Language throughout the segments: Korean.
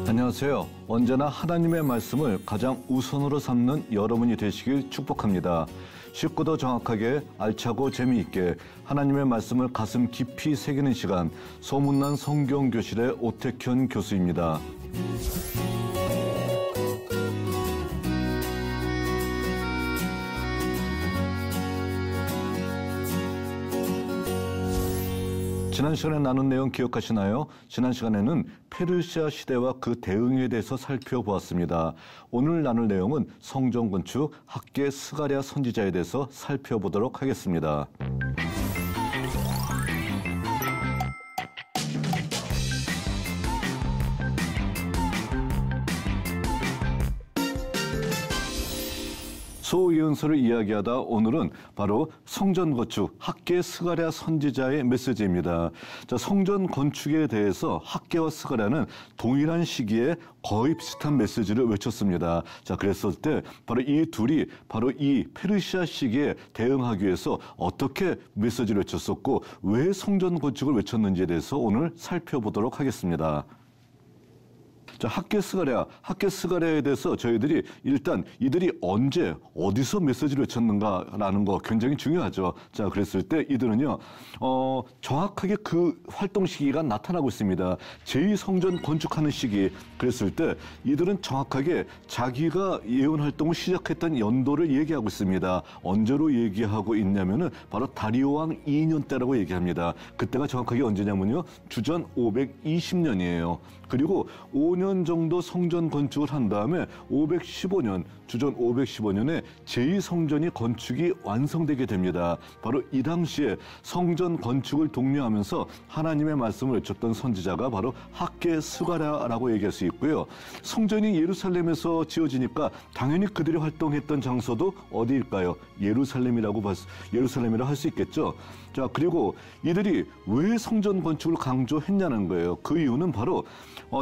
안녕하세요. 언제나 하나님의 말씀을 가장 우선으로 삼는 여러분이 되시길 축복합니다. 쉽고도 정확하게 알차고 재미있게 하나님의 말씀을 가슴 깊이 새기는 시간, 소문난 성경교실의 오택현 교수입니다. 지난 시간에 나눈 내용 기억하시나요? 지난 시간에는 페르시아 시대와 그 대응에 대해서 살펴보았습니다. 오늘 나눌 내용은 성전 건축 학개 스가랴 선지자에 대해서 살펴보도록 하겠습니다. 소예언서를 이야기하다 오늘은 바로 성전 건축 학개 스가랴 선지자의 메시지입니다. 자, 성전 건축에 대해서 학개와 스가랴는 동일한 시기에 거의 비슷한 메시지를 외쳤습니다. 자, 그랬을 때 바로 이 둘이 바로 이 페르시아 시기에 대응하기 위해서 어떻게 메시지를 외쳤었고 왜 성전 건축을 외쳤는지에 대해서 오늘 살펴보도록 하겠습니다. 자, 학개 스가랴에 대해서 저희들이 일단 이들이 언제 어디서 메시지를 외쳤는가라는 거 굉장히 중요하죠. 자, 그랬을 때 이들은요 정확하게 그 활동 시기가 나타나고 있습니다. 제2성전 건축하는 시기. 그랬을 때 이들은 정확하게 자기가 예언 활동을 시작했던 연도를 얘기하고 있습니다. 언제로 얘기하고 있냐면은 바로 다리오 왕 2년 때라고 얘기합니다. 그때가 정확하게 언제냐면요 주전 520년이에요. 그리고 5년 정도 성전 건축을 한 다음에 515년, 주전 515년에 제2성전이 건축이 완성되게 됩니다. 바로 이 당시에 성전 건축을 독려하면서 하나님의 말씀을 외쳤던 선지자가 바로 학개 스가랴라고 얘기할 수 있고요. 성전이 예루살렘에서 지어지니까 당연히 그들이 활동했던 장소도 어디일까요? 예루살렘이라 할 수 있겠죠. 자, 그리고 이들이 왜 성전 건축을 강조했냐는 거예요. 그 이유는 바로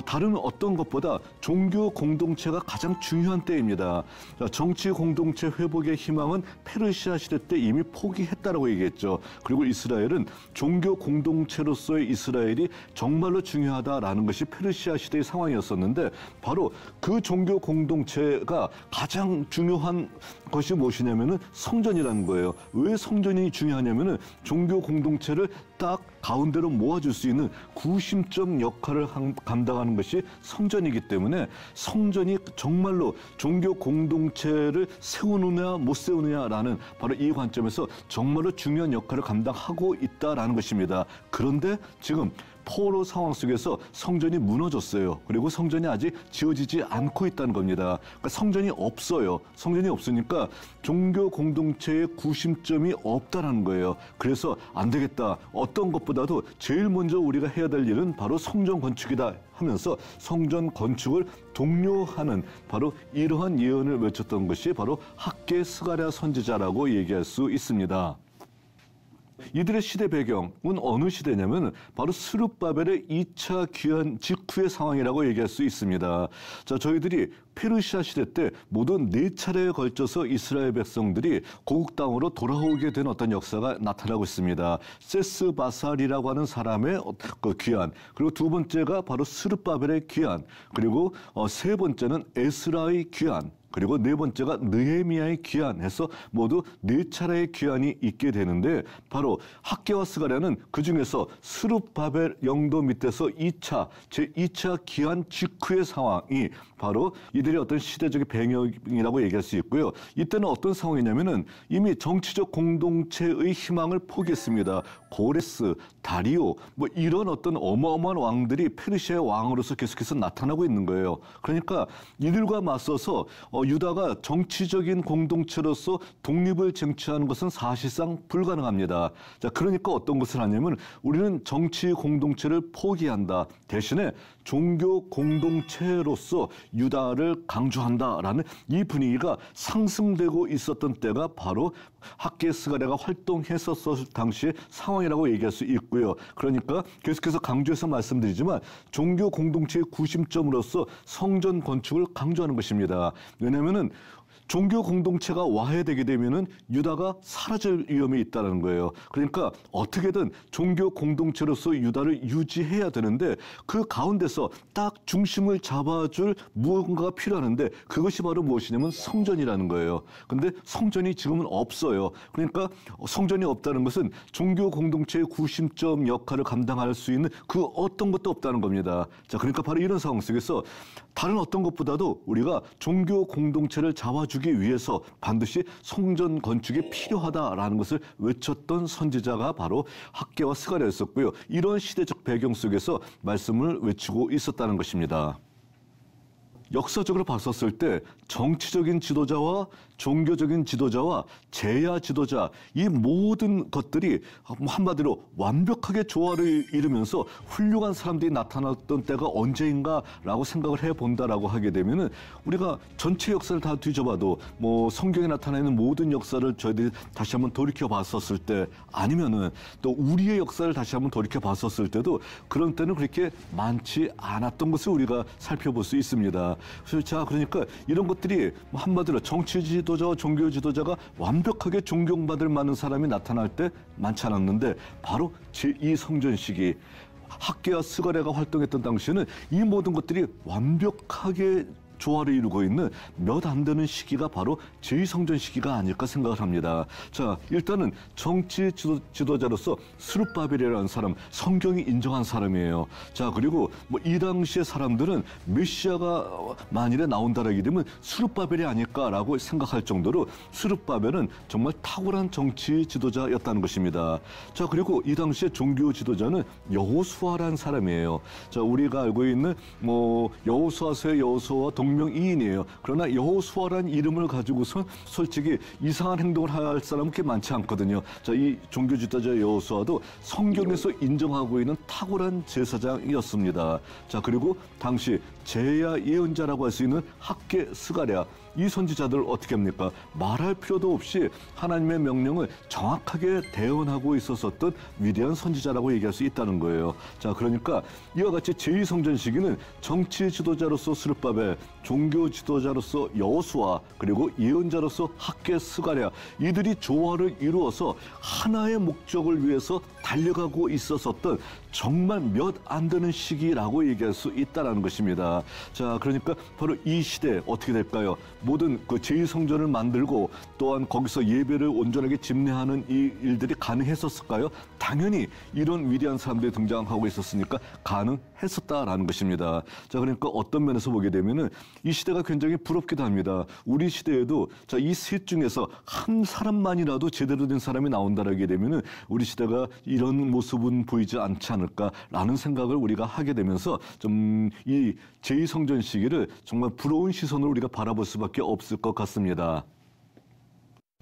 다른 어떤 것보다 종교 공동체가 가장 중요한 때입니다. 자, 정치 공동체 회복의 희망은 페르시아 시대 때 이미 포기했다라고 얘기했죠. 그리고 이스라엘은 종교 공동체로서의 이스라엘이 정말로 중요하다라는 것이 페르시아 시대의 상황이었었는데 바로 그 종교 공동체가 가장 중요한 것이 무엇이냐면은 성전이라는 거예요. 왜 성전이 중요하냐면은 종교 공동체를 딱 가운데로 모아줄 수 있는 구심점 역할을 감당하는 것이 성전이기 때문에 성전이 정말로 종교 공동체를 세우느냐 못 세우느냐라는 바로 이 관점에서 정말로 중요한 역할을 감당하고 있다라는 것입니다. 그런데 지금 포로 상황 속에서 성전이 무너졌어요. 그리고 성전이 아직 지어지지 않고 있다는 겁니다. 그러니까 성전이 없어요. 성전이 없으니까 종교 공동체의 구심점이 없다는 거예요. 그래서 안 되겠다. 어떤 것보다도 제일 먼저 우리가 해야 될 일은 바로 성전 건축이다 하면서 성전 건축을 독려하는 바로 이러한 예언을 외쳤던 것이 바로 학개 스가랴 선지자라고 얘기할 수 있습니다. 이들의 시대 배경은 어느 시대냐면 바로 스룹바벨의 2차 귀환 직후의 상황이라고 얘기할 수 있습니다. 자, 저희들이 페르시아 시대 때 모든 4차례에 걸쳐서 이스라엘 백성들이 고국 땅으로 돌아오게 된 어떤 역사가 나타나고 있습니다. 세스바살이라고 하는 사람의 그 귀환, 그리고 두 번째가 바로 스룹바벨의 귀환, 그리고 세 번째는 에스라의 귀환, 그리고 네 번째가 느헤미야의 귀환 해서 모두 4차례의 귀환이 있게 되는데 바로 학개와 스가랴는 그중에서 스룹바벨 영도 밑에서 제2차 귀환 직후의 상황이 바로 이들의 어떤 시대적인 배경이라고 얘기할 수 있고요. 이때는 어떤 상황이냐면은 이미 정치적 공동체의 희망을 포기했습니다. 고레스, 다리오 뭐 이런 어떤 어마어마한 왕들이 페르시아의 왕으로서 계속해서 나타나고 있는 거예요. 그러니까 이들과 맞서서 유다가 정치적인 공동체로서 독립을 쟁취하는 것은 사실상 불가능합니다. 자, 그러니까 어떤 것을 하냐면 우리는 정치 공동체를 포기한다. 대신에 종교 공동체로서 유다를 강조한다라는 이 분위기가 상승되고 있었던 때가 바로 학개 스가랴가 활동했었을 당시의 상황이라고 얘기할 수 있고요. 그러니까 계속해서 강조해서 말씀드리지만 종교 공동체의 구심점으로서 성전 건축을 강조하는 것입니다. 왜냐하면은 종교 공동체가 와해되게 되면은 유다가 사라질 위험이 있다는 거예요. 그러니까 어떻게든 종교 공동체로서 유다를 유지해야 되는데 그 가운데서 딱 중심을 잡아줄 무언가가 필요하는데 그것이 바로 무엇이냐면 성전이라는 거예요. 근데 성전이 지금은 없어요. 그러니까 성전이 없다는 것은 종교 공동체의 구심점 역할을 감당할 수 있는 그 어떤 것도 없다는 겁니다. 자, 그러니까 바로 이런 상황 속에서 다른 어떤 것보다도 우리가 종교 공동체를 잡아주기 위해서 반드시 성전 건축이 필요하다라는 것을 외쳤던 선지자가 바로 학개와 스가랴였었고요. 이런 시대적 배경 속에서 말씀을 외치고 있었다는 것입니다. 역사적으로 봤었을 때 정치적인 지도자와 종교적인 지도자와 제야 지도자 이 모든 것들이 한마디로 완벽하게 조화를 이루면서 훌륭한 사람들이 나타났던 때가 언제인가라고 생각을 해본다라고 하게 되면은 우리가 전체 역사를 다 뒤져봐도 뭐 성경에 나타나는 모든 역사를 저희들이 다시 한번 돌이켜 봤었을 때 아니면은 또 우리의 역사를 다시 한번 돌이켜 봤었을 때도 그런 때는 그렇게 많지 않았던 것을 우리가 살펴볼 수 있습니다. 자, 그러니까 이런 것들이 한마디로 정치 지도자와 종교 지도자가 완벽하게 존경받을 만한 사람이 나타날 때 많지 않았는데 바로 제2성전 시기 학개와 스가랴가 활동했던 당시에는 이 모든 것들이 완벽하게 조화를 이루고 있는 몇 안 되는 시기가 바로 제2성전 시기가 아닐까 생각을 합니다. 자, 일단은 정치 지도자로서 스룹바벨이라는 사람, 성경이 인정한 사람이에요. 자, 그리고 뭐 이 당시의 사람들은 메시아가 만일에 나온다라게 되면 스룹바벨이 아닐까라고 생각할 정도로 스룹바벨은 정말 탁월한 정치 지도자였다는 것입니다. 자, 그리고 이 당시의 종교 지도자는 여호수아라는 사람이에요. 자, 우리가 알고 있는 뭐 여호수아서의 여호수아와 동명이인이에요. 그러나 여호수아라는 이름을 가지고서 솔직히 이상한 행동을 할 사람은 그렇게 많지 않거든요. 자, 이 종교 지도자 여호수아도 성경에서 인정하고 있는 탁월한 제사장이었습니다. 자, 그리고 당시 제야 예언자라고 할 수 있는 학개 스가랴 이 선지자들 어떻게 합니까? 말할 필요도 없이 하나님의 명령을 정확하게 대언하고 있었던 위대한 선지자라고 얘기할 수 있다는 거예요. 자, 그러니까 이와 같이 제2성전 시기는 정치 지도자로서 스룹바벨, 종교 지도자로서 여호수아, 그리고 예언자로서 학개 스가랴 이들이 조화를 이루어서 하나의 목적을 위해서 달려가고 있었던 정말 몇 안 되는 시기라고 얘기할 수 있다는 것입니다. 자, 그러니까 바로 이 시대에 어떻게 될까요? 모든 그 제2성전을 만들고 또한 거기서 예배를 온전하게 집례하는 이 일들이 가능했었을까요? 당연히 이런 위대한 사람들이 등장하고 있었으니까 가능했었다라는 것입니다. 자, 그러니까 어떤 면에서 보게 되면은 이 시대가 굉장히 부럽기도 합니다. 우리 시대에도 자, 이 셋 중에서 한 사람만이라도 제대로 된 사람이 나온다라게 되면은 우리 시대가 이런 모습은 보이지 않지 않을까라는 생각을 우리가 하게 되면서 좀 이 제2성전 시기를 정말 부러운 시선으로 우리가 바라볼 수밖에 없을 것 같습니다.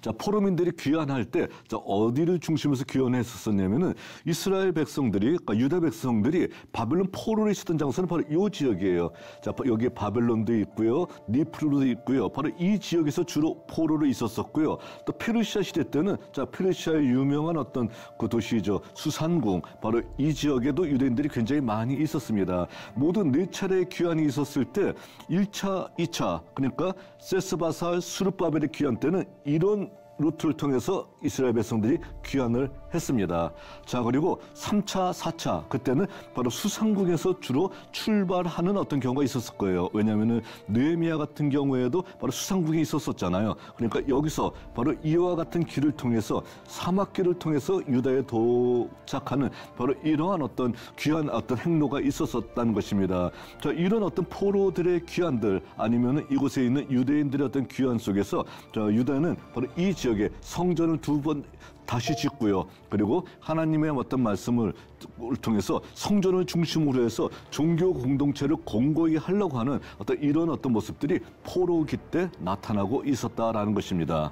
자, 포로민들이 귀환할 때 어디를 중심에서 귀환했었냐면은 이스라엘 백성들이, 그러니까 유다 백성들이 바벨론 포로로 있었던 장소는 바로 이 지역이에요. 자, 여기에 바벨론도 있고요, 니프루도 있고요. 바로 이 지역에서 주로 포로로 있었었고요. 또 페르시아 시대 때는 자, 페르시아의 유명한 어떤 그 도시죠, 수산궁. 바로 이 지역에도 유대인들이 굉장히 많이 있었습니다. 모두 4차례의 귀환이 있었을 때 1차, 2차, 그러니까 세스바살, 수르바벨의 귀환 때는 이런 루트를 통해서 이스라엘 백성들이 귀환을 했습니다. 자, 그리고 3차, 4차 그때는 바로 수상국에서 주로 출발하는 어떤 경우가 있었을 거예요. 왜냐하면은 느헤미야 같은 경우에도 바로 수상국에 있었잖아요. 그러니까 여기서 바로 이와 같은 길을 통해서 사막길을 통해서 유다에 도착하는 바로 이러한 어떤 귀한 어떤 행로가 있었다는 것입니다. 자, 이런 어떤 포로들의 귀환들 아니면은 이곳에 있는 유대인들의 어떤 귀환 속에서 자, 유다는 바로 이 지역에 성전을 2번 다시 짓고요. 그리고 하나님의 어떤 말씀을 통해서 성전을 중심으로 해서 종교 공동체를 공고히 하려고 하는 어떤 이런 어떤 모습들이 포로기 때 나타나고 있었다라는 것입니다.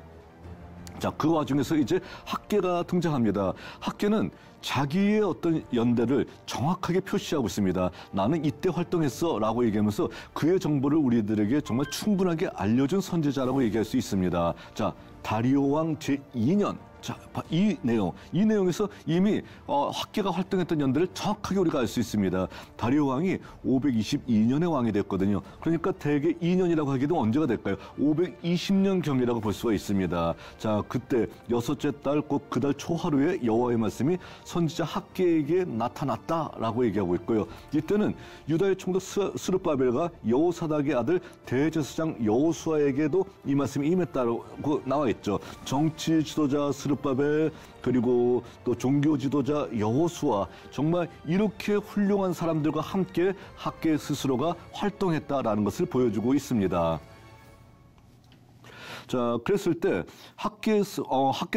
자, 그 와중에서 이제 학개가 등장합니다. 학개는 자기의 어떤 연대를 정확하게 표시하고 있습니다. 나는 이때 활동했어 라고 얘기하면서 그의 정보를 우리들에게 정말 충분하게 알려준 선지자라고 얘기할 수 있습니다. 자, 다리오 왕 제2년 자, 이 내용에서 이미 학계가 활동했던 연대를 정확하게 우리가 알 수 있습니다. 다리오 왕이 522년에 왕이 됐거든요. 그러니까 대개 2년이라고 하기도 언제가 될까요? 520년 경이라고 볼 수가 있습니다. 자, 그때 여섯째 달 곧 그 달 초하루에 여호와의 말씀이 선지자 학계에게 나타났다라고 얘기하고 있고요. 이때는 유다의 총독 스룹바벨과 여호사닥의 아들 대제사장 여호수아에게도 이 말씀이 임했다고 나와 있죠. 정치 지도자 스룹바벨 그리고 또 종교 지도자 여호수아, 정말 이렇게 훌륭한 사람들과 함께 학계 스스로가 활동했다라는 것을 보여주고 있습니다. 자, 그랬을 때 학계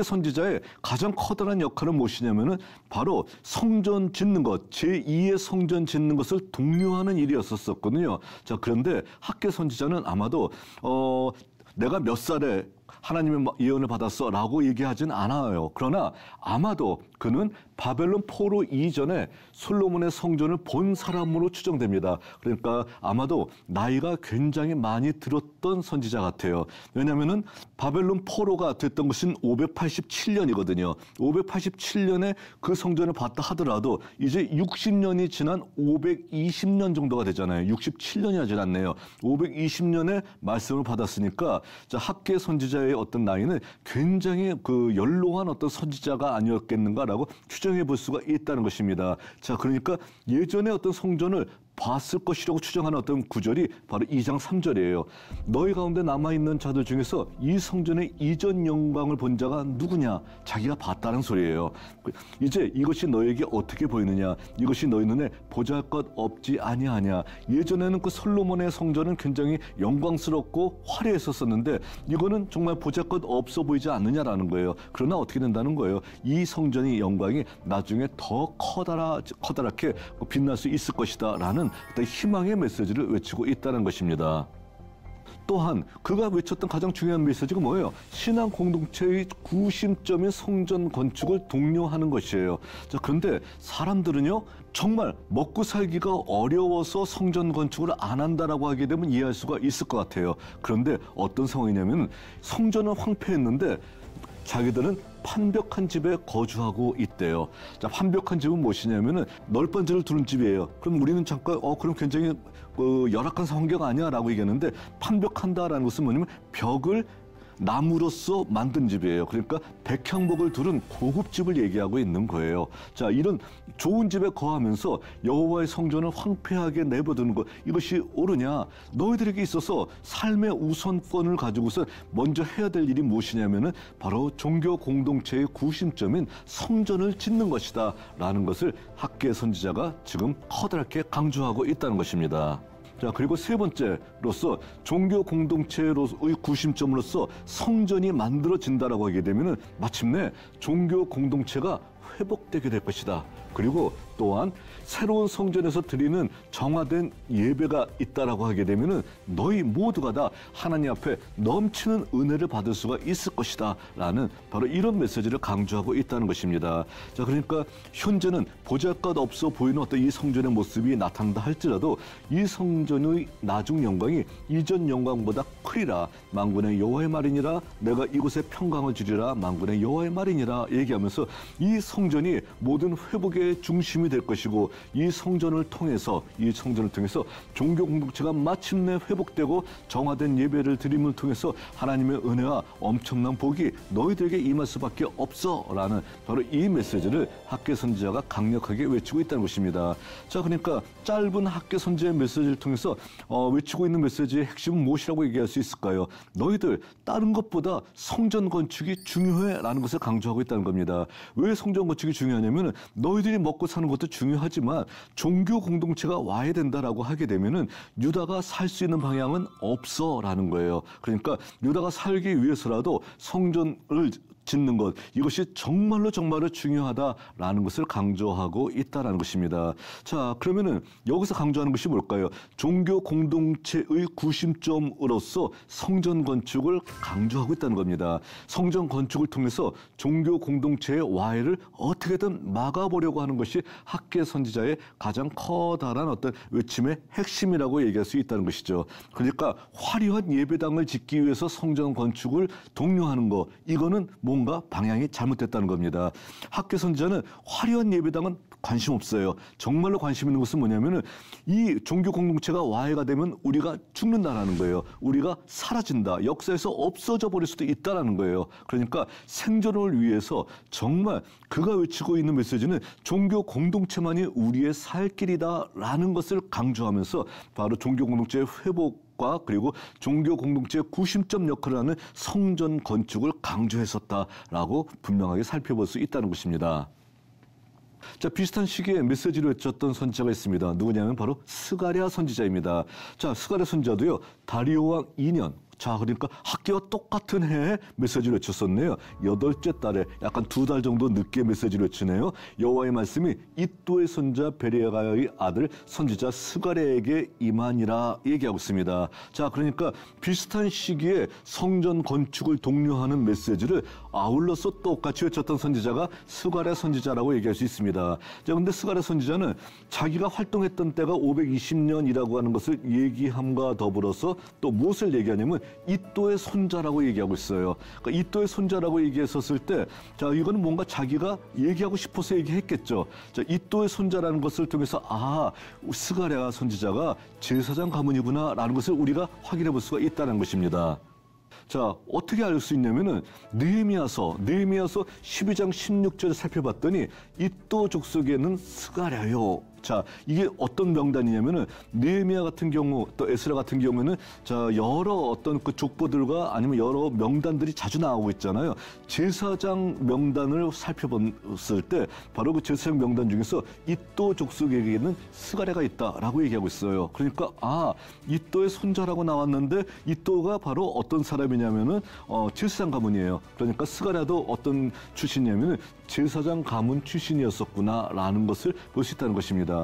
선지자의 가장 커다란 역할은 무엇이냐면은 바로 성전 짓는 것, 제2의 성전 짓는 것을 독려하는 일이었었거든요. 자, 그런데 학계 선지자는 아마도 내가 몇 살에 하나님의 예언을 받았어라고 얘기하진 않아요. 그러나 아마도 그는 바벨론 포로 이전에 솔로몬의 성전을 본 사람으로 추정됩니다. 그러니까 아마도 나이가 굉장히 많이 들었던 선지자 같아요. 왜냐하면은 바벨론 포로가 됐던 것은 587년이거든요. 587년에 그 성전을 봤다 하더라도 이제 60년이 지난 520년 정도가 되잖아요. 67년이나 지났네요. 520년에 말씀을 받았으니까 자, 학계 선지자의 어떤 나이는 굉장히 그 연로한 어떤 선지자가 아니었겠는가라고 추정해 볼 수가 있다는 것입니다. 자, 그러니까 예전에 어떤 성전을 봤을 것이라고 추정하는 어떤 구절이 바로 2장 3절이에요. 너희 가운데 남아있는 자들 중에서 이 성전의 이전 영광을 본 자가 누구냐? 자기가 봤다는 소리예요. 이제 이것이 너에게 어떻게 보이느냐? 이것이 너희 눈에 보잘것 없지 아니하냐? 예전에는 그 솔로몬의 성전은 굉장히 영광스럽고 화려했었는데 이거는 정말 보잘것 없어 보이지 않느냐라는 거예요. 그러나 어떻게 된다는 거예요? 이 성전의 영광이 나중에 더 커다랗게 빛날 수 있을 것이다 라는 어떤 희망의 메시지를 외치고 있다는 것입니다. 또한 그가 외쳤던 가장 중요한 메시지가 뭐예요? 신앙 공동체의 구심점인 성전 건축을 독려하는 것이에요. 자, 그런데 사람들은요, 정말 먹고 살기가 어려워서 성전 건축을 안 한다라고 하게 되면 이해할 수가 있을 것 같아요. 그런데 어떤 상황이냐면 성전은 황폐했는데 자기들은 판벽한 집에 거주하고 있대요. 자, 판벽한 집은 무엇이냐면은 널빤지를 두른 집이에요. 그럼 우리는 잠깐 그럼 굉장히 열악한 환경 아니야? 라고 얘기하는데 판벽한다라는 것은 뭐냐면 벽을 나무로서 만든 집이에요. 그러니까 백향목을 두른 고급집을 얘기하고 있는 거예요. 자, 이런 좋은 집에 거하면서 여호와의 성전을 황폐하게 내버두는 것, 이것이 옳으냐? 너희들에게 있어서 삶의 우선권을 가지고서 먼저 해야 될 일이 무엇이냐면은 바로 종교 공동체의 구심점인 성전을 짓는 것이다 라는 것을 학계 선지자가 지금 커다랗게 강조하고 있다는 것입니다. 자, 그리고 세 번째로서 종교 공동체의 구심점으로서 성전이 만들어진다라고 하게 되면은 마침내 종교 공동체가 회복되게 될 것이다. 그리고 또한 새로운 성전에서 드리는 정화된 예배가 있다라고 하게 되면은 너희 모두가 다 하나님 앞에 넘치는 은혜를 받을 수가 있을 것이다 라는 바로 이런 메시지를 강조하고 있다는 것입니다. 자, 그러니까 현재는 보잘것 없어 보이는 어떤 이 성전의 모습이 나타난다 할지라도 이 성전의 나중 영광이 이전 영광보다 크리라. 만군의 여호와의 말이니라. 내가 이곳에 평강을 주리라. 만군의 여호와의 말이니라. 얘기하면서 이 성전이 모든 회복의 중심이 될 것이고 이 성전을 통해서 종교 공동체가 마침내 회복되고 정화된 예배를 드림을 통해서 하나님의 은혜와 엄청난 복이 너희들에게 임할 수밖에 없어라는 바로 이 메시지를 학계 선지자가 강력하게 외치고 있다는 것입니다. 자, 그러니까 짧은 학계 선지자의 메시지를 통해서 외치고 있는 메시지의 핵심은 무엇이라고 얘기할 수 있을까요? 너희들 다른 것보다 성전 건축이 중요해라는 것을 강조하고 있다는 겁니다. 왜 성전 건축이 중요하냐면 너희들이 먹고 사는 것도 중요하지만 종교 공동체가 와야 된다라고 하게 되면은 유다가 살 수 있는 방향은 없어라는 거예요. 그러니까 유다가 살기 위해서라도 성전을 짓는 것, 이것이 정말로 중요하다라는 것을 강조하고 있다는 것입니다. 자, 그러면은 여기서 강조하는 것이 뭘까요? 종교 공동체의 구심점으로서 성전 건축을 강조하고 있다는 겁니다. 성전 건축을 통해서 종교 공동체의 와해를 어떻게든 막아보려고 하는 것이 학계 선지자의 가장 커다란 어떤 외침의 핵심이라고 얘기할 수 있다는 것이죠. 그러니까 화려한 예배당을 짓기 위해서 성전 건축을 독려하는 것, 이거는 뭔가 방향이 잘못됐다는 겁니다. 학계 선지자는 화려한 예배당은 관심 없어요. 정말로 관심 있는 것은 뭐냐면은 이 종교 공동체가 와해가 되면 우리가 죽는다라는 거예요. 우리가 사라진다. 역사에서 없어져 버릴 수도 있다라는 거예요. 그러니까 생존을 위해서 정말 그가 외치고 있는 메시지는 종교 공동체만이 우리의 살 길이다라는 것을 강조하면서 바로 종교 공동체의 회복과 그리고 종교 공동체의 구심점 역할을 하는 성전 건축을 강조했었다라고 분명하게 살펴볼 수 있다는 것입니다. 자, 비슷한 시기에 메시지를 외쳤던 선지자가 있습니다. 누구냐면 바로 스가랴 선지자입니다. 자, 스가랴 선지자도요, 다리오 왕 2년, 자, 그러니까 학기와 똑같은 해에 메시지를 외쳤었네요. 8째 달에 약간 2달 정도 늦게 메시지를 외치네요. 여호와의 말씀이 이도의 손자 베레야의 아들 선지자 스가랴에게 임하니라 얘기하고 있습니다. 자, 그러니까 비슷한 시기에 성전 건축을 독려하는 메시지를 아울러서 똑같이 외쳤던 선지자가 스가랴 선지자라고 얘기할 수 있습니다. 자, 근데 스가랴 선지자는 자기가 활동했던 때가 520년이라고 하는 것을 얘기함과 더불어서 또 무엇을 얘기하냐면 이도의 손자라고 얘기하고 있어요. 그러니까 이도의 손자라고 얘기했었을 때, 자, 이거는 뭔가 자기가 얘기하고 싶어서 얘기했겠죠. 자, 이도의 손자라는 것을 통해서 아, 스가랴 선지자가 제사장 가문이구나라는 것을 우리가 확인해 볼 수가 있다는 것입니다. 자, 어떻게 알 수 있냐면은 느헤미야서 12장 16절을 살펴봤더니 이도 족속에는 스가랴요. 자, 이게 어떤 명단이냐면은 느헤미야 같은 경우 또 에스라 같은 경우에는 자, 여러 어떤 그 족보들과 아니면 여러 명단들이 자주 나오고 있잖아요. 제사장 명단을 살펴봤을 때 바로 그 제사장 명단 중에서 이도 족속에게는 스가랴가 있다라고 얘기하고 있어요. 그러니까 아, 이도의 손자라고 나왔는데 이도가 바로 어떤 사람이냐면은 제사장 가문이에요. 그러니까 스가랴도 어떤 출신이냐면은 제사장 가문 출신이었었구나라는 것을 볼 수 있다는 것입니다.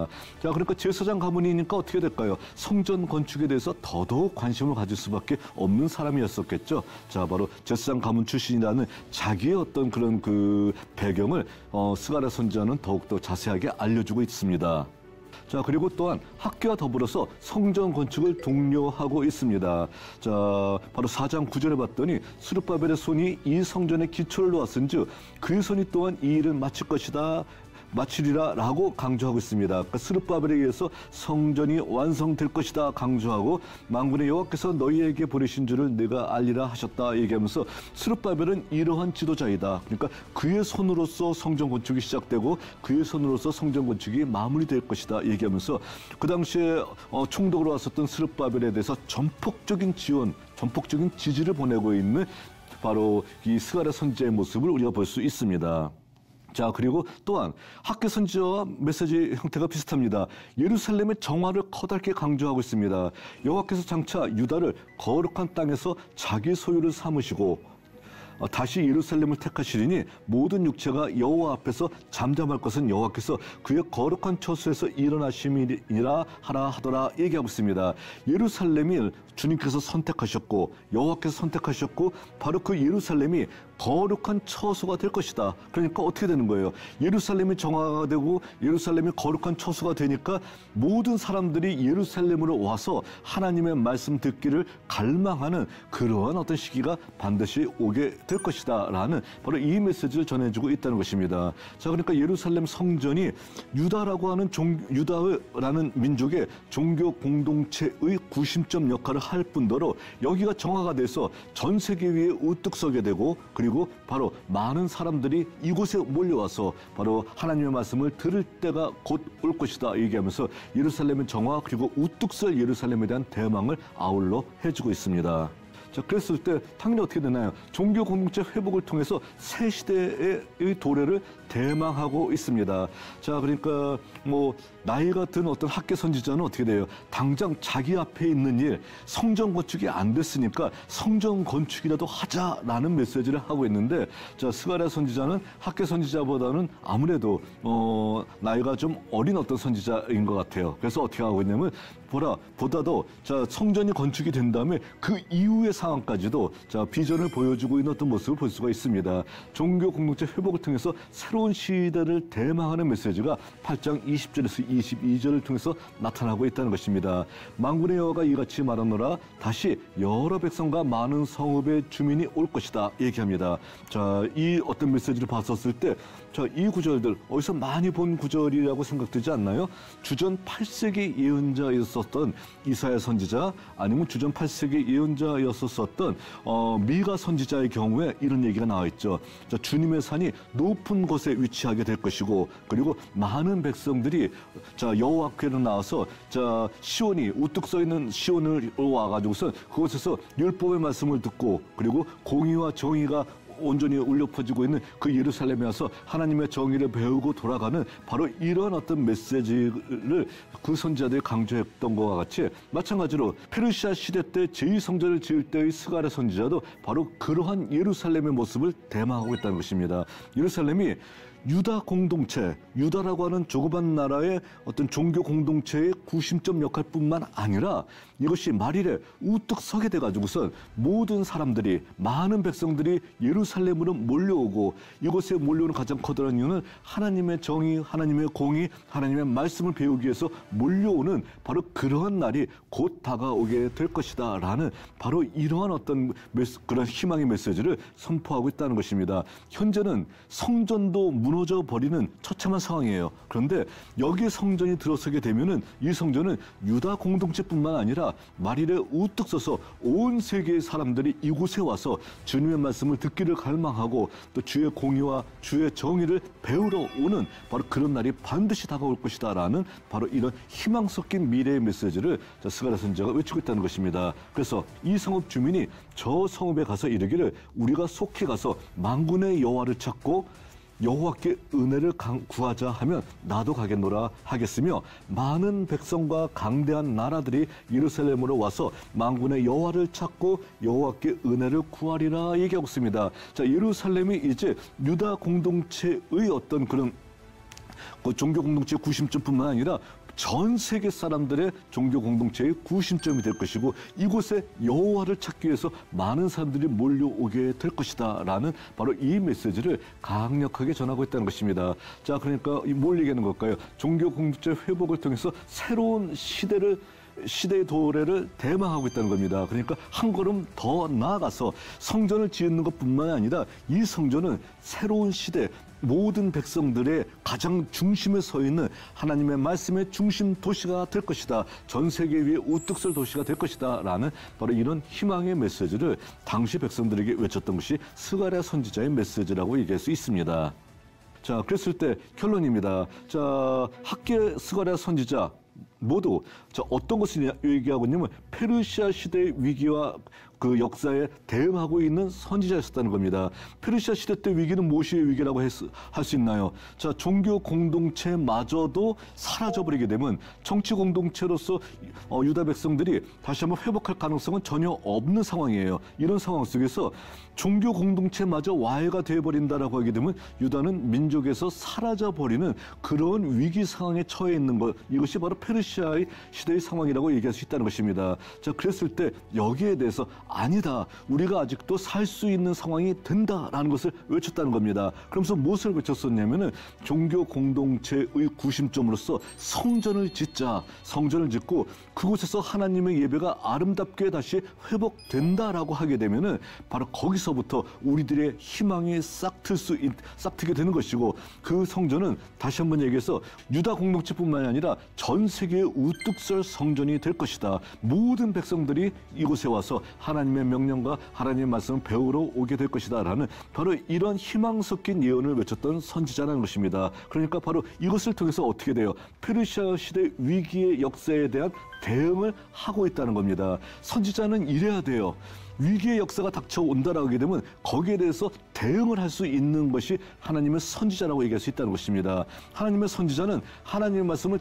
자, 그러니까 제사장 가문이니까 어떻게 될까요? 성전 건축에 대해서 더더욱 관심을 가질 수밖에 없는 사람이었었겠죠. 자, 바로 제사장 가문 출신이라는 자기의 어떤 그런 그 배경을 스가랴 선지자는 더욱더 자세하게 알려주고 있습니다. 자, 그리고 또한 학교와 더불어서 성전 건축을 독려하고 있습니다. 자, 바로 4장 9절에 봤더니 스룹바벨의 손이 이 성전의 기초를 놓았은즉 그의 손이 또한 이 일을 마칠 것이다. 마치리라라고 강조하고 있습니다. 그러니까 스룹바벨에 의해서 성전이 완성될 것이다 강조하고 만군의 여호와께서 너희에게 보내신 줄을 내가 알리라 하셨다 얘기하면서 스룹바벨은 이러한 지도자이다. 그러니까 그의 손으로서 성전 건축이 시작되고 그의 손으로서 성전 건축이 마무리될 것이다 얘기하면서 그 당시에 총독으로 왔었던 스룹바벨에 대해서 전폭적인 지원, 전폭적인 지지를 보내고 있는 바로 이 스가랴 선지자의 모습을 우리가 볼 수 있습니다. 자, 그리고 또한 학계 선지자와 메시지 형태가 비슷합니다. 예루살렘의 정화를 커다랗게 강조하고 있습니다. 여호와께서 장차 유다를 거룩한 땅에서 자기 소유를 삼으시고 다시 예루살렘을 택하시리니 모든 육체가 여호와 앞에서 잠잠할 것은 여호와께서 그의 거룩한 처소에서 일어나심이니라 하라 하더라 얘기하고 있습니다. 예루살렘을 주님께서 선택하셨고 여호와께서 선택하셨고 바로 그 예루살렘이 거룩한 처소가 될 것이다. 그러니까 어떻게 되는 거예요? 예루살렘이 정화가 되고 예루살렘이 거룩한 처소가 되니까 모든 사람들이 예루살렘으로 와서 하나님의 말씀 듣기를 갈망하는 그러한 어떤 시기가 반드시 오게 될 것이다 라는 바로 이 메시지를 전해주고 있다는 것입니다. 자, 그러니까 예루살렘 성전이 유다라고 하는 유다라는 민족의 종교 공동체의 구심점 역할을 할 뿐더러 여기가 정화가 돼서 전 세계 위에 우뚝 서게 되고 그리고 바로 많은 사람들이 이곳에 몰려와서 바로 하나님의 말씀을 들을 때가 곧 올 것이다 얘기하면서 예루살렘의 정화 그리고 우뚝 설 예루살렘에 대한 대망을 아울러 해주고 있습니다. 자, 그랬을 때 당연히 어떻게 되나요? 종교 공동체 회복을 통해서 새 시대의 도래를 대망하고 있습니다. 자, 그러니까 뭐 나이가 든 어떤 학계 선지자는 어떻게 돼요? 당장 자기 앞에 있는 일, 성전 건축이 안 됐으니까 성전 건축이라도 하자라는 메시지를 하고 있는데, 자, 스가랴 선지자는 학계 선지자보다는 아무래도 나이가 좀 어린 어떤 선지자인 것 같아요. 그래서 어떻게 하고 있냐면 보다도 성전이 건축이 된 다음에 그 이후의 상황까지도 비전을 보여주고 있는 어떤 모습을 볼 수가 있습니다. 종교 공동체 회복을 통해서 새로운 시대를 대망하는 메시지가 8장 20절에서 22절을 통해서 나타나고 있다는 것입니다. 만군의 여호와가 이같이 말하노라 다시 여러 백성과 많은 성읍의 주민이 올 것이다 얘기합니다. 이 어떤 메시지를 봤었을 때 이 구절들 어디서 많이 본 구절이라고 생각되지 않나요? 주전 8세기 예언자였었던 이사야 선지자 아니면 주전 8세기 예언자였었던 미가 선지자의 경우에 이런 얘기가 나와 있죠. 주님의 산이 높은 곳에 위치하게 될 것이고 그리고 많은 백성들이 여호와께로 나와서 시온이 우뚝 서 있는 시온을 와가지고서 그곳에서 율법의 말씀을 듣고 그리고 공의와 정의가 온전히 울려 퍼지고 있는 그 예루살렘에 와서 하나님의 정의를 배우고 돌아가는 바로 이런 어떤 메시지를 그 선지자들이 강조했던 것과 같이 마찬가지로 페르시아 시대 때 제2성전을 지을 때의 스가랴 선지자도 바로 그러한 예루살렘의 모습을 대망하고 있다는 것입니다. 예루살렘이 유다 공동체, 유다라고 하는 조그만 나라의 어떤 종교 공동체의 구심점 역할뿐만 아니라 이것이 말일에 우뚝 서게 돼가지고선 모든 사람들이 많은 백성들이 예루살렘으로 몰려오고 이곳에 몰려오는 가장 커다란 이유는 하나님의 정의, 하나님의 공의, 하나님의 말씀을 배우기 위해서 몰려오는 바로 그러한 날이 곧 다가오게 될 것이다 라는 바로 이러한 어떤 그런 희망의 메시지를 선포하고 있다는 것입니다. 현재는 성전도 무너져 버리는 처참한 상황이에요. 그런데 여기에 성전이 들어서게 되면은 이 성전은 유다 공동체뿐만 아니라 말일에 우뚝 서서 온 세계의 사람들이 이곳에 와서 주님의 말씀을 듣기를 갈망하고 또 주의 공의와 주의 정의를 배우러 오는 바로 그런 날이 반드시 다가올 것이다라는 바로 이런 희망 섞인 미래의 메시지를 스가랴 선지자가 외치고 있다는 것입니다. 그래서 이 성읍 주민이 저 성읍에 가서 이르기를 우리가 속히 가서 만군의 여호와를 찾고 여호와께 은혜를 구하자 하면 나도 가겠노라 하겠으며 많은 백성과 강대한 나라들이 예루살렘으로 와서 만군의 여호와를 찾고 여호와께 은혜를 구하리라 얘기하고 있습니다. 예루살렘이 이제 유다 공동체의 어떤 그런 종교 공동체의 구심점뿐만 아니라 전 세계 사람들의 종교 공동체의 구심점이 될 것이고 이곳에 여호와를 찾기 위해서 많은 사람들이 몰려오게 될 것이다 라는 바로 이 메시지를 강력하게 전하고 있다는 것입니다. 그러니까 뭘 얘기하는 걸까요? 종교 공동체 회복을 통해서 새로운 시대의 도래를 대망하고 있다는 겁니다. 그러니까 한 걸음 더 나아가서 성전을 짓는 것뿐만 아니라 이 성전은 새로운 시대 모든 백성들의 가장 중심에 서 있는 하나님의 말씀의 중심 도시가 될 것이다. 전 세계 위에 우뚝 설 도시가 될 것이다. 라는 바로 이런 희망의 메시지를 당시 백성들에게 외쳤던 것이 스가랴 선지자의 메시지라고 얘기할 수 있습니다. 그랬을 때 결론입니다. 학계 스가랴 선지자 모두 어떤 것을 얘기하고 있냐면 페르시아 시대의 위기와 그 역사에 대응하고 있는 선지자였었다는 겁니다. 페르시아 시대 때 위기는 무엇의 위기라고 할 수 있나요? 종교 공동체마저도 사라져버리게 되면 정치 공동체로서 유다 백성들이 다시 한번 회복할 가능성은 전혀 없는 상황이에요. 이런 상황 속에서 종교 공동체마저 와해가 되어버린다라고 하게 되면 유다는 민족에서 사라져버리는 그런 위기 상황에 처해 있는 것, 이것이 바로 페르시아의 시대의 상황이라고 얘기할 수 있다는 것입니다. 그랬을 때 여기에 대해서 아니다, 우리가 아직도 살 수 있는 상황이 된다라는 것을 외쳤다는 겁니다. 그러면서 무엇을 외쳤었냐면은 종교 공동체의 구심점으로서 성전을 짓자, 성전을 짓고 그곳에서 하나님의 예배가 아름답게 다시 회복된다라고 하게 되면은 바로 거기서부터 우리들의 희망이 싹트게 되는 것이고, 그 성전은 다시 한번 얘기해서 유다 공동체뿐만 아니라 전 세계의 우뚝 설 성전이 될 것이다. 모든 백성들이 이곳에 와서 하나님의 명령과 하나님의 말씀을 배우러 오게 될 것이다 라는 바로 이런 희망 섞인 예언을 외쳤던 선지자라는 것입니다. 그러니까 바로 이것을 통해서 어떻게 돼요? 페르시아 시대 위기의 역사에 대한 대응을 하고 있다는 겁니다. 선지자는 이래야 돼요. 위기의 역사가 닥쳐온다라고 하게 되면 거기에 대해서 대응을 할 수 있는 것이 하나님의 선지자라고 얘기할 수 있다는 것입니다. 하나님의 선지자는 하나님의 말씀을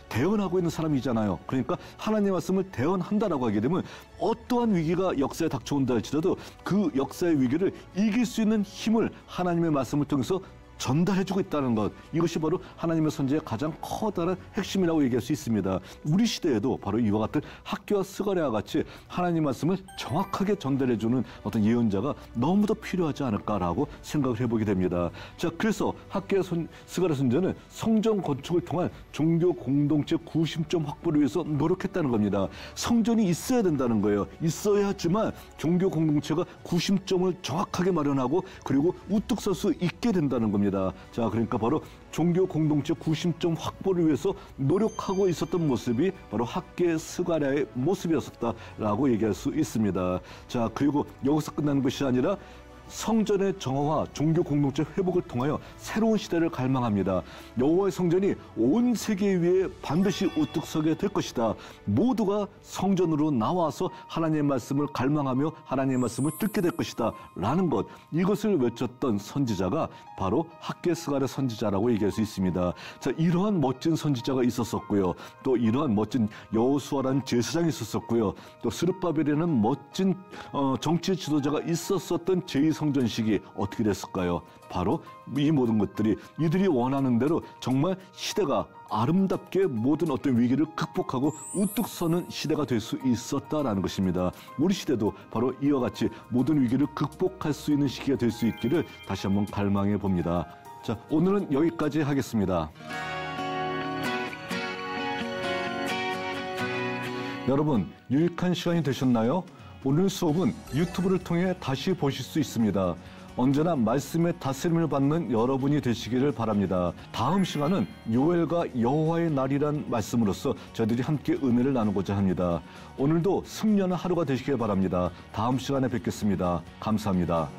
대언하고 있는 사람이잖아요. 그러니까 하나님의 말씀을 대언한다라고 하게 되면 어떠한 위기가 역사에 닥쳐온다 할지라도 그 역사의 위기를 이길 수 있는 힘을 하나님의 말씀을 통해서 전달해주고 있다는 것, 이것이 바로 하나님의 선지자의 가장 커다란 핵심이라고 얘기할 수 있습니다. 우리 시대에도 바로 이와 같은 학개와 스가랴와 같이 하나님 말씀을 정확하게 전달해주는 어떤 예언자가 너무도 필요하지 않을까라고 생각을 해보게 됩니다. 자, 그래서 학개와 스가랴 선지자는 성전 건축을 통한 종교 공동체 구심점 확보를 위해서 노력했다는 겁니다. 성전이 있어야 된다는 거예요. 있어야지만 종교 공동체가 구심점을 정확하게 마련하고 그리고 우뚝 설 수 있게 된다는 겁니다. 자, 그러니까 바로 종교 공동체 구심점 확보를 위해서 노력하고 있었던 모습이 바로 학개 스가랴의 모습이었었다라고 얘기할 수 있습니다. 자, 그리고 여기서 끝나는 것이 아니라 성전의 정화와 종교 공동체 회복을 통하여 새로운 시대를 갈망합니다. 여호와의 성전이 온 세계 위에 반드시 우뚝 서게 될 것이다. 모두가 성전으로 나와서 하나님의 말씀을 갈망하며 하나님의 말씀을 듣게 될 것이다. 라는 것, 이것을 외쳤던 선지자가 바로 학개 스가랴 선지자라고 얘기할 수 있습니다. 자, 이러한 멋진 선지자가 있었었고요. 또 이러한 멋진 여호수아라는 제사장이 있었었고요. 또 스룹바벨이라는 멋진 정치 지도자가 있었었던 제2성전 시기 어떻게 됐을까요? 바로 이 모든 것들이 이들이 원하는 대로 정말 시대가 아름답게 모든 어떤 위기를 극복하고 우뚝 서는 시대가 될 수 있었다라는 것입니다. 우리 시대도 바로 이와 같이 모든 위기를 극복할 수 있는 시기가 될 수 있기를 다시 한번 갈망해 봅니다. 자, 오늘은 여기까지 하겠습니다. 여러분, 유익한 시간이 되셨나요? 오늘 수업은 유튜브를 통해 다시 보실 수 있습니다. 언제나 말씀의 다스림을 받는 여러분이 되시기를 바랍니다. 다음 시간은 요엘과 여호와의 날이란 말씀으로써 저희들이 함께 은혜를 나누고자 합니다. 오늘도 승리하는 하루가 되시길 바랍니다. 다음 시간에 뵙겠습니다. 감사합니다.